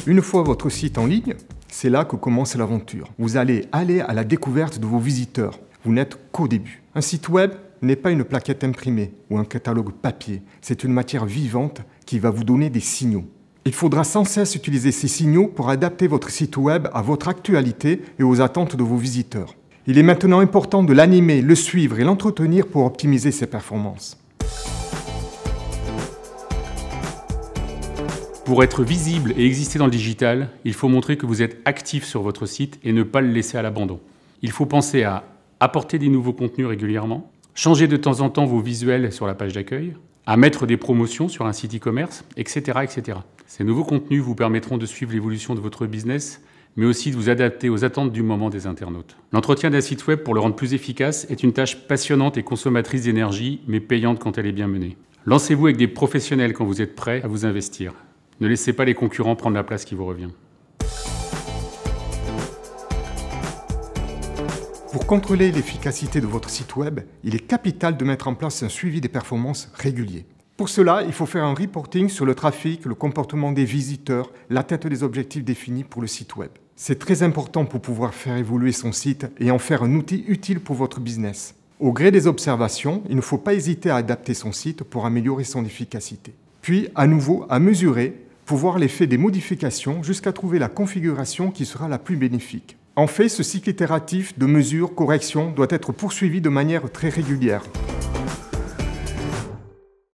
Une fois votre site en ligne, c'est là que commence l'aventure. Vous allez aller à la découverte de vos visiteurs. Vous n'êtes qu'au début. Un site web n'est pas une plaquette imprimée ou un catalogue papier. C'est une matière vivante qui va vous donner des signaux. Il faudra sans cesse utiliser ces signaux pour adapter votre site web à votre actualité et aux attentes de vos visiteurs. Il est maintenant important de l'animer, le suivre et l'entretenir pour optimiser ses performances. Pour être visible et exister dans le digital, il faut montrer que vous êtes actif sur votre site et ne pas le laisser à l'abandon. Il faut penser à apporter des nouveaux contenus régulièrement, changer de temps en temps vos visuels sur la page d'accueil, à mettre des promotions sur un site e-commerce, etc., etc. Ces nouveaux contenus vous permettront de suivre l'évolution de votre business, mais aussi de vous adapter aux attentes du moment des internautes. L'entretien d'un site web pour le rendre plus efficace est une tâche passionnante et consommatrice d'énergie, mais payante quand elle est bien menée. Lancez-vous avec des professionnels quand vous êtes prêt à vous investir. Ne laissez pas les concurrents prendre la place qui vous revient. Pour contrôler l'efficacité de votre site web, il est capital de mettre en place un suivi des performances régulier. Pour cela, il faut faire un reporting sur le trafic, le comportement des visiteurs, l'atteinte des objectifs définis pour le site web. C'est très important pour pouvoir faire évoluer son site et en faire un outil utile pour votre business. Au gré des observations, il ne faut pas hésiter à adapter son site pour améliorer son efficacité. Puis, à nouveau, à mesurer pour voir l'effet des modifications jusqu'à trouver la configuration qui sera la plus bénéfique. En fait, ce cycle itératif de mesure, correction doit être poursuivi de manière très régulière.